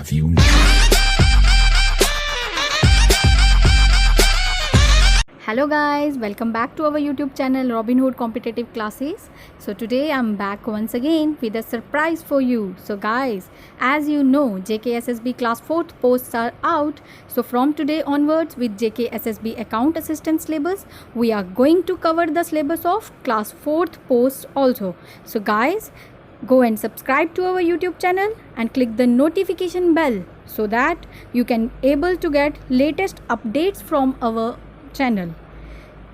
have you now. Hello guys, welcome back to our YouTube channel Robin Hood Competitive Classes. So today I'm back once again with a surprise for you. So guys, as you know, JKSSB class 4th posts are out. So from today onwards with JKSSB account assistant syllabus, we are going to cover the syllabus of class 4th posts also. So guys, go and subscribe to our YouTube channel and click the notification bell so that you can able to get latest updates from our channel.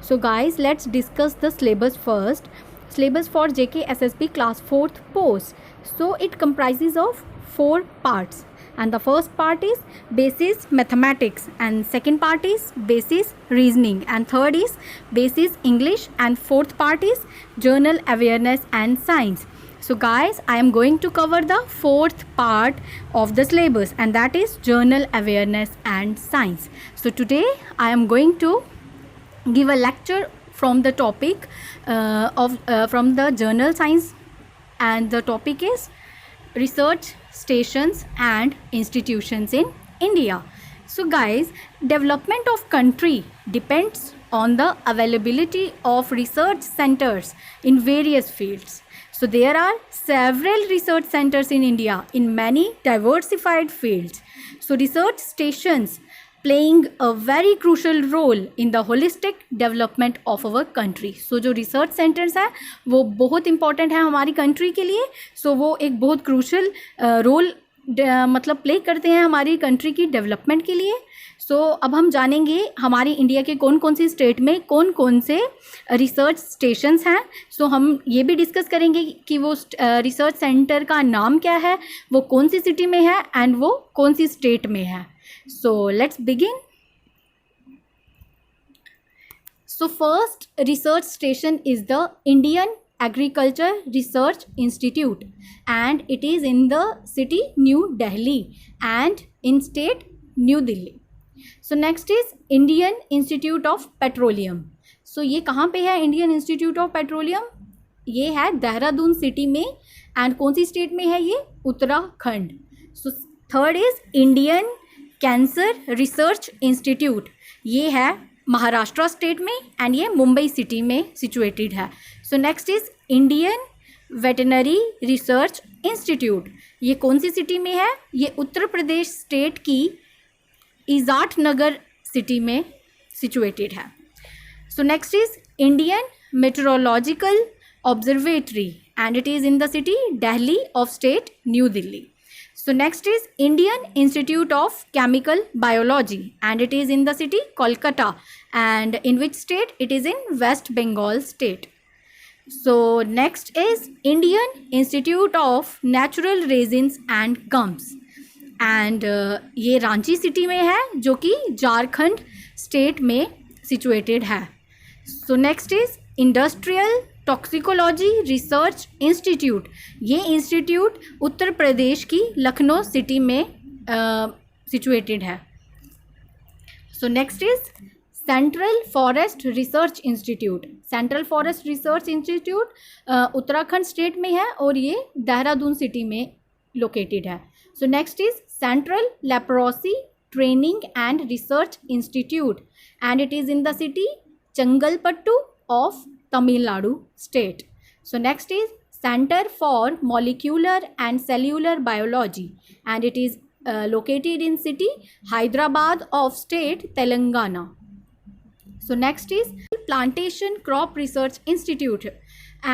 So guys, let's discuss the syllabus first. Syllabus for JKSSB class 4th post. So it comprises of 4 parts, and the first part is basis mathematics, and second part is basis reasoning, and third is basis English, and fourth part is journal awareness and science. So guys, I am going to cover the fourth part of the syllabus, and that is journal awareness and science. So today I am going to give a lecture from the topic from the journal science, and the topic is research stations and institutions in India. So guys, development of country depends on the availability of research centers in various fields. So there are several research centers in India in many diversified fields. So research stations playing a very crucial role in the holistic development of our country. So जो research centers हैं वो बहुत important है हमारी country के लिए. So वो एक बहुत crucial role मतलब प्ले करते हैं हमारी कंट्री की डेवलपमेंट के लिए. सो अब हम जानेंगे हमारी इंडिया के कौन कौन सी स्टेट में कौन कौन से रिसर्च स्टेशंस हैं. सो हम ये भी डिस्कस करेंगे कि वो रिसर्च सेंटर का नाम क्या है, वो कौन सी सिटी में है एंड वो कौन सी स्टेट में है. So let's begin. So first research station is the Indian Agriculture Research Institute, and it is in the city New Delhi and in state New Delhi. So next is Indian Institute of Petroleum. So ये कहाँ पे है Indian Institute of Petroleum? ये है Dehradun city में, and कौन सी state में है ये? Uttarakhand. So third is Indian Cancer Research Institute. ये है महाराष्ट्र स्टेट में एंड ये मुंबई सिटी में सिचुएटेड है. So next is Indian veterinary research institute. ये कौन सी सिटी में है? ये उत्तर प्रदेश स्टेट की इजाट नगर सिटी में सिचुएटेड है. So next is Indian meteorological observatory and it is in the city Delhi of state New Delhi. So next is Indian Institute of Chemical Biology, and it is in the city Kolkata, and in which state? It is in West Bengal state. So next is Indian Institute of Natural Resins and Gums, and ये Ranchi city में है जो कि Jharkhand state में situated है. So next is Industrial toxicology research institute. ये institute Uttar Pradesh की Lucknow city में सिचुएटेड है. So next is central forest research institute. Central forest research institute Uttarakhand state में है और ये देहरादून सिटी में लोकेटेड है. So next is central leprosy training and research institute, and it is in the city Chengalpattu of Tamil Nadu state. So next is Center for Molecular and Cellular Biology, and it is located in city Hyderabad of state Telangana. So next is Plantation Crop Research Institute,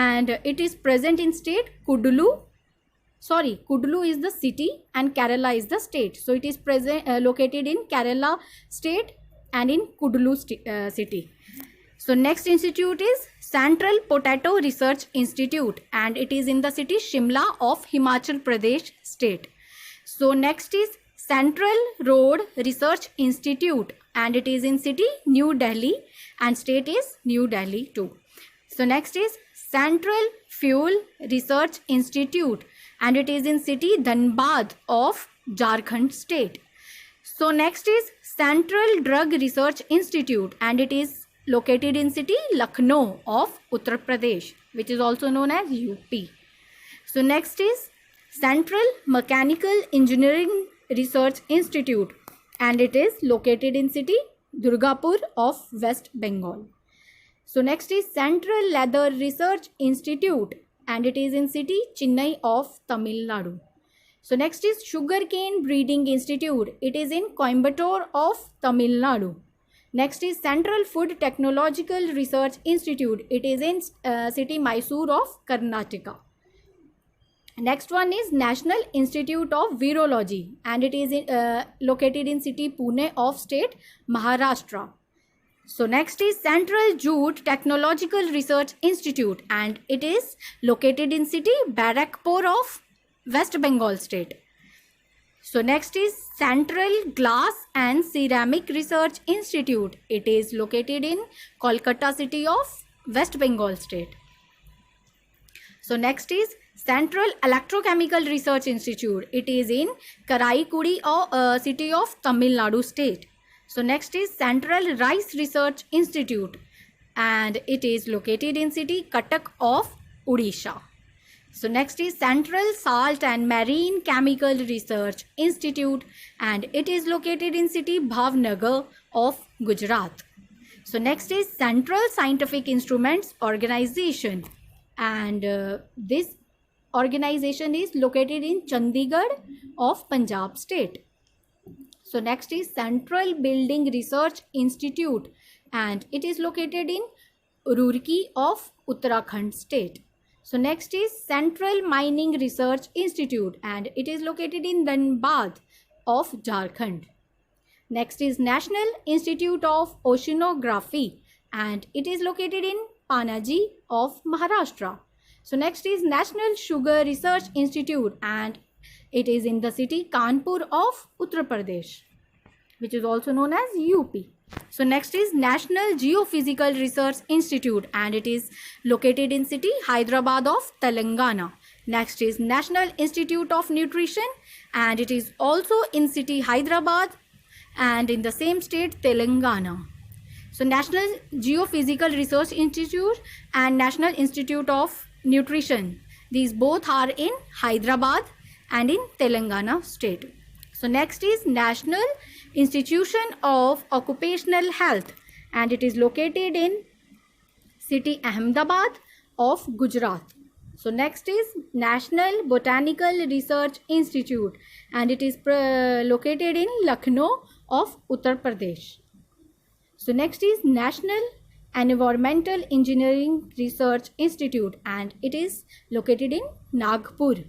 and it is present in state Kudlu. Sorry, Kudlu is the city and Kerala is the state. So it is present located in Kerala state and in Kudlu city. So next institute is Central Potato Research Institute, and it is in the city Shimla of Himachal Pradesh state. So next is Central Road Research Institute, and it is in city New Delhi and state is New Delhi too. So next is Central Fuel Research Institute, and it is in city Dhanbad of Jharkhand state. So next is Central Drug Research Institute, and it is located in city Lucknow of Uttar Pradesh, which is also known as UP. So next is Central Mechanical Engineering Research Institute, and it is located in city Durgapur of West Bengal. So next is Central Leather Research Institute, and it is in city Chennai of Tamil Nadu. So next is Sugarcane Breeding Institute. It is in Coimbatore of Tamil Nadu. Next is Central Food Technological Research Institute. It is in city Mysore of Karnataka. Next one is National Institute of Virology, and it is located in city Pune of state Maharashtra. So next is Central Jute Technological Research Institute, and it is located in city Barakpur of West Bengal state. So next is Central Glass and Ceramic Research Institute. It is located in Kolkata city of West Bengal state. So next is Central Electrochemical Research Institute. It is in Karaikudi city of Tamil Nadu state. So next is Central Rice Research Institute, and it is located in city Cuttack of Odisha. So next is Central Salt and Marine Chemical Research Institute, and it is located in city Bhavnagar of Gujarat. So next is Central Scientific Instruments Organization, and this organization is located in Chandigarh of Punjab state. So next is Central Building Research Institute, and it is located in Roorkee of Uttarakhand state. So next is Central Mining Research Institute, and it is located in Dhanbad of Jharkhand. Next is National Institute of Oceanography, and it is located in Panaji of Maharashtra. So next is National Sugar Research Institute, and it is in the city Kanpur of Uttar Pradesh, which is also known as UP. So next is National Geophysical Research Institute, and it is located in city Hyderabad of Telangana. Next is National Institute of Nutrition, and it is also in city Hyderabad and in the same state Telangana. So National Geophysical Research Institute and National Institute of Nutrition, these both are in Hyderabad and in Telangana state. So next is National Institution of Occupational Health, and it is located in city Ahmedabad of Gujarat. So next is National Botanical Research Institute, and it is located in Lucknow of Uttar Pradesh. So next is National Environmental Engineering Research Institute, and it is located in Nagpur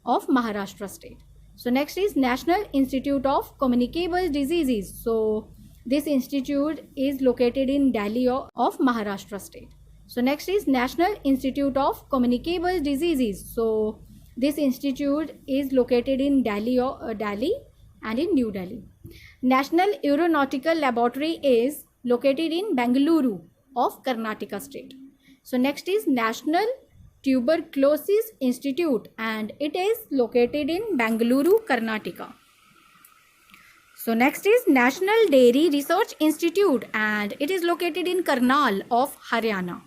of Maharashtra state. So next is National Institute of Communicable Diseases. So this institute is located in Delhi of Maharashtra state. So next is National Institute of Communicable Diseases. So this institute is located in Delhi and in New Delhi. National Aeronautical Laboratory is located in Bengaluru of Karnataka state. So next is National Tuberculosis Institute, and it is located in Bengaluru, Karnataka. So next is National Dairy Research Institute, and it is located in Karnal of Haryana.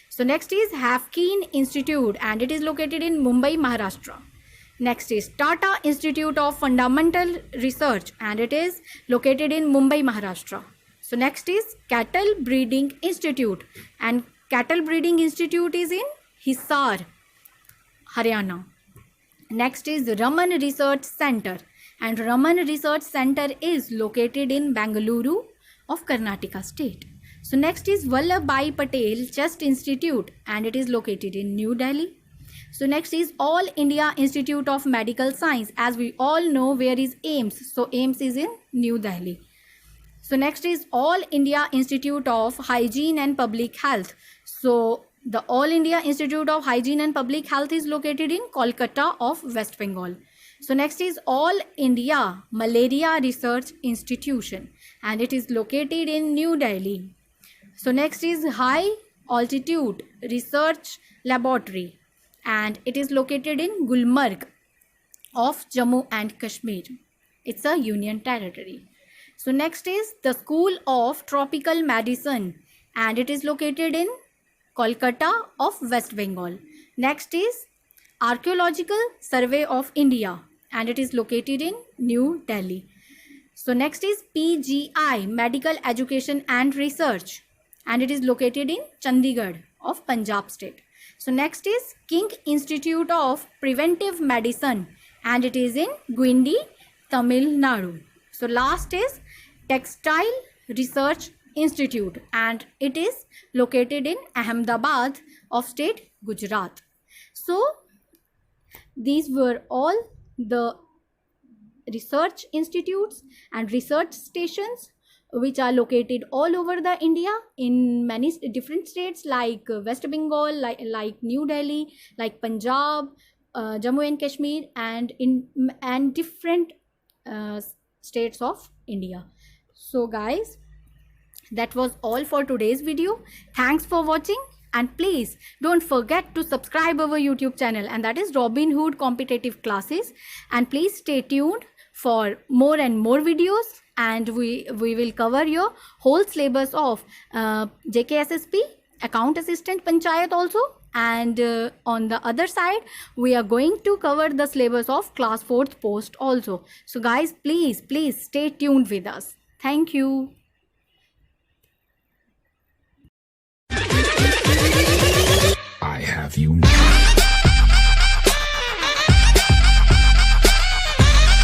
So next is Haskeen Institute, and it is located in Mumbai, Maharashtra. Next is Tata Institute of Fundamental Research, and it is located in Mumbai, Maharashtra. So next is Cattle Breeding Institute, and Cattle Breeding Institute is in Hisar, Haryana. Next is Raman Research Center, and Raman Research Center is located in Bengaluru of Karnataka state. So next is Vallabhbhai Patel Chest Institute, and it is located in New Delhi. So next is All India Institute of Medical Science. As we all know, where is AIIMS? So AIIMS is in New Delhi. So next is All India Institute of Hygiene and Public Health. So the All India Institute of Hygiene and Public Health is located in Kolkata of West Bengal. So next is All India Malaria Research Institution, and it is located in New Delhi. So next is High Altitude Research Laboratory, and it is located in Gulmarg of Jammu and Kashmir. It's a union territory. So next is the School of Tropical Medicine, and it is located in Kolkata of West Bengal. Next is Archaeological Survey of India, and it is located in New Delhi. So next is PGI, Medical Education and Research, and it is located in Chandigarh of Punjab state. So next is King Institute of Preventive Medicine, and it is in Guindy, Tamil Nadu. So last is Textile Research Institute, and it is located in Ahmedabad of state Gujarat. So these were all the research institutes and research stations which are located all over the India in many different states like West Bengal, like New Delhi, like Punjab, Jammu and Kashmir, and different states of India. So guys, that was all for today's video. Thanks for watching, and please don't forget to subscribe our YouTube channel, and that is Robin Hood Competitive Classes, and please stay tuned for more and more videos, and we will cover your whole syllabus of JKSSP, Account Assistant Panchayat also, and on the other side we are going to cover the syllabus of class 4th post also. So guys, please stay tuned with us. Thank you. I have you now.